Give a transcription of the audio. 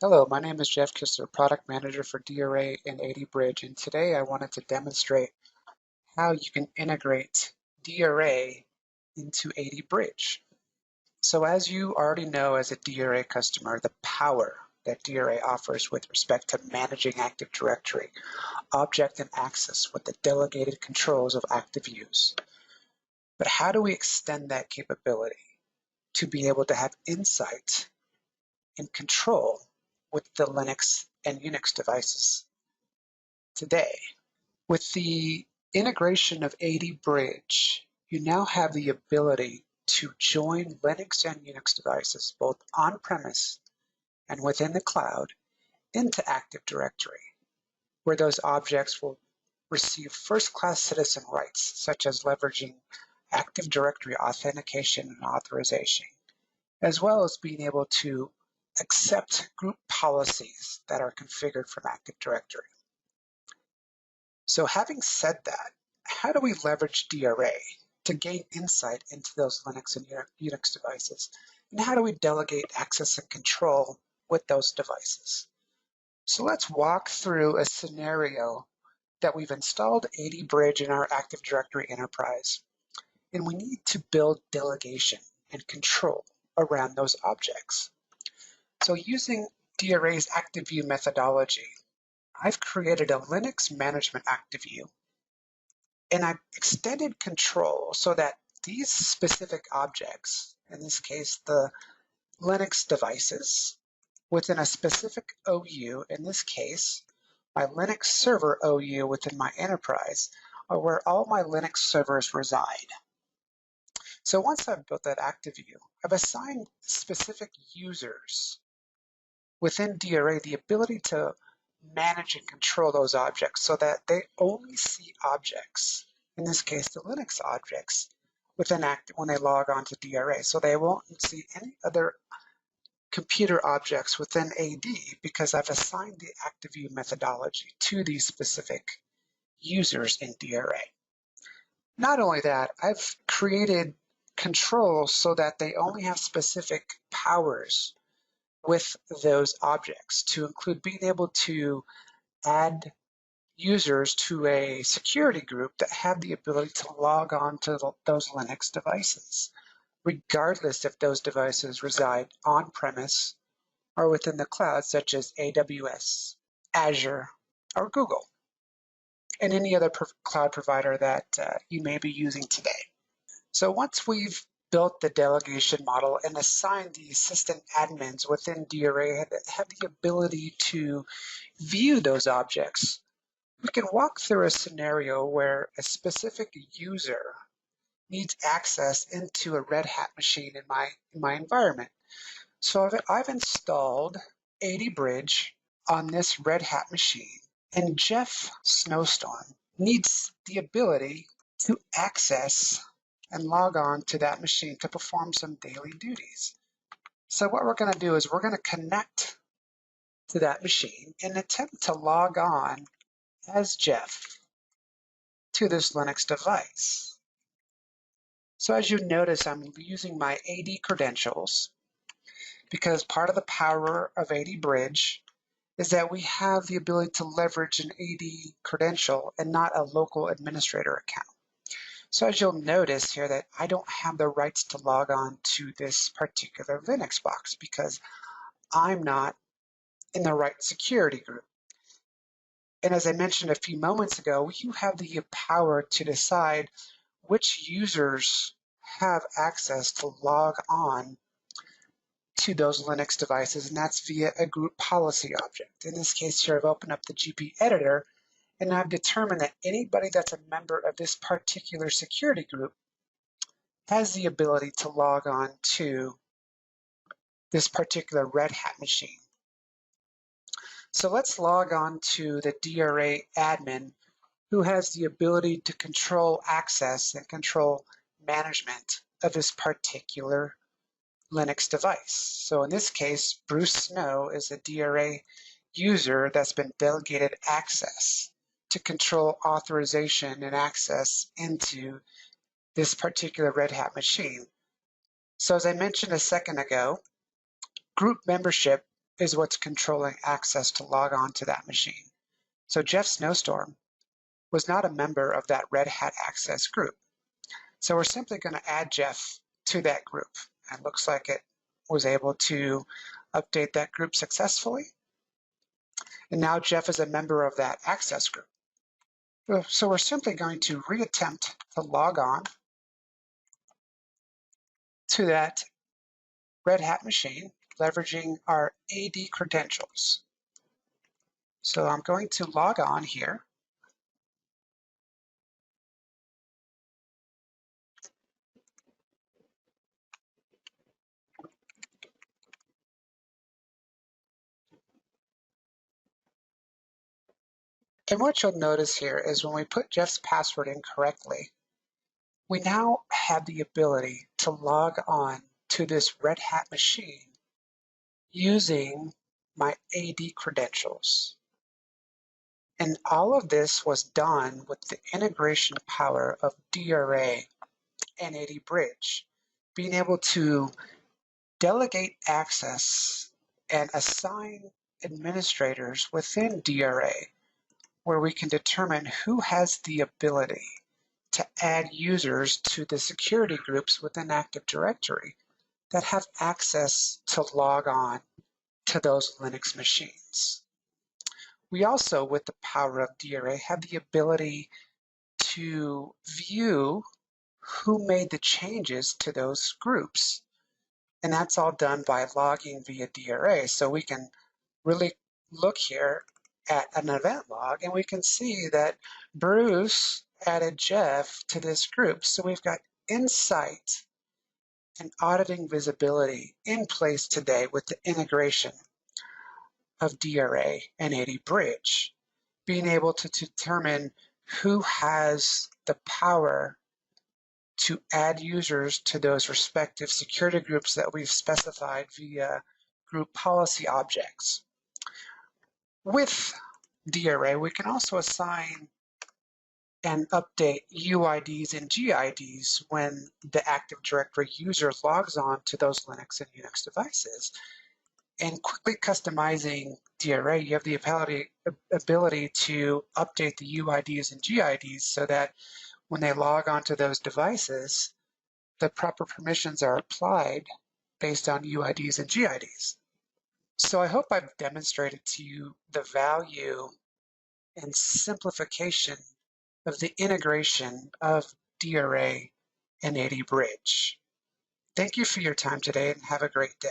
Hello, my name is Jeff Kistler, Product Manager for DRA and AD Bridge, and today I wanted to demonstrate how you can integrate DRA into AD Bridge. So as you already know as a DRA customer, the power that DRA offers with respect to managing Active Directory, object and access with the delegated controls of active use. But how do we extend that capability to be able to have insight and control with the Linux and UNIX devices today? With the integration of AD Bridge, you now have the ability to join Linux and Unix devices, both on-premise and within the cloud, into Active Directory, where those objects will receive first-class citizen rights, such as leveraging Active Directory authentication and authorization, as well as being able to accept group policies that are configured from Active Directory. So having said that, how do we leverage DRA to gain insight into those Linux and Unix devices? And how do we delegate access and control with those devices? So let's walk through a scenario that we've installed AD Bridge in our Active Directory enterprise, and we need to build delegation and control around those objects. So using DRA's Active View methodology, I've created a Linux management Active View, and I've extended control so that these specific objects, in this case the Linux devices, within a specific OU, in this case my Linux server OU within my enterprise, are where all my Linux servers reside. So once I've built that Active View, I've assigned specific users within DRA the ability to manage and control those objects so that they only see objects, in this case the Linux objects, within Active when they log on to DRA. So they won't see any other computer objects within AD because I've assigned the Active View methodology to these specific users in DRA. Not only that, I've created controls so that they only have specific powers with those objects, to include being able to add users to a security group that have the ability to log on to those Linux devices, regardless if those devices reside on-premise or within the cloud, such as AWS, Azure, or Google, and any other cloud provider that you may be using today. So once we've built the delegation model and assigned the assistant admins within DRA that have the ability to view those objects, we can walk through a scenario where a specific user needs access into a Red Hat machine in my environment. So I've installed AD Bridge on this Red Hat machine, and Jeff Snowstorm needs the ability to access and log on to that machine to perform some daily duties. So what we're going to do is we're going to connect to that machine and attempt to log on as Jeff to this Linux device. So as you notice, I'm using my AD credentials because part of the power of AD Bridge is that we have the ability to leverage an AD credential and not a local administrator account. So as you'll notice here that I don't have the rights to log on to this particular Linux box because I'm not in the right security group. And as I mentioned a few moments ago, you have the power to decide which users have access to log on to those Linux devices, and that's via a group policy object. In this case here, I've opened up the GP editor, and I've determined that anybody that's a member of this particular security group has the ability to log on to this particular Red Hat machine. So let's log on to the DRA admin, who has the ability to control access and control management of this particular Linux device. So in this case, Bruce Snow is a DRA user that's been delegated access to control authorization and access into this particular Red Hat machine. So as I mentioned a second ago, group membership is what's controlling access to log on to that machine. So Jeff Snowstorm was not a member of that Red Hat Access group. So we're simply going to add Jeff to that group. And it looks like it was able to update that group successfully. And now Jeff is a member of that access group. So we're simply going to reattempt to log on to that Red Hat machine, leveraging our AD credentials. So I'm going to log on here. And what you'll notice here is when we put Jeff's password in correctly, we now have the ability to log on to this Red Hat machine using my AD credentials. And all of this was done with the integration power of DRA and AD Bridge, being able to delegate access and assign administrators within DRA, where we can determine who has the ability to add users to the security groups within Active Directory that have access to log on to those Linux machines. We also, with the power of DRA, have the ability to view who made the changes to those groups. And that's all done by logging via DRA. So we can really look here at an event log, and we can see that Bruce added Jeff to this group. So we've got insight and auditing visibility in place today with the integration of DRA and AD Bridge, being able to determine who has the power to add users to those respective security groups that we've specified via group policy objects. With DRA, we can also assign and update UIDs and GIDs when the Active Directory user logs on to those Linux and UNIX devices. And quickly customizing DRA, you have the ability to update the UIDs and GIDs so that when they log onto those devices, the proper permissions are applied based on UIDs and GIDs. So I hope I've demonstrated to you the value and simplification of the integration of DRA and AD Bridge. Thank you for your time today and have a great day.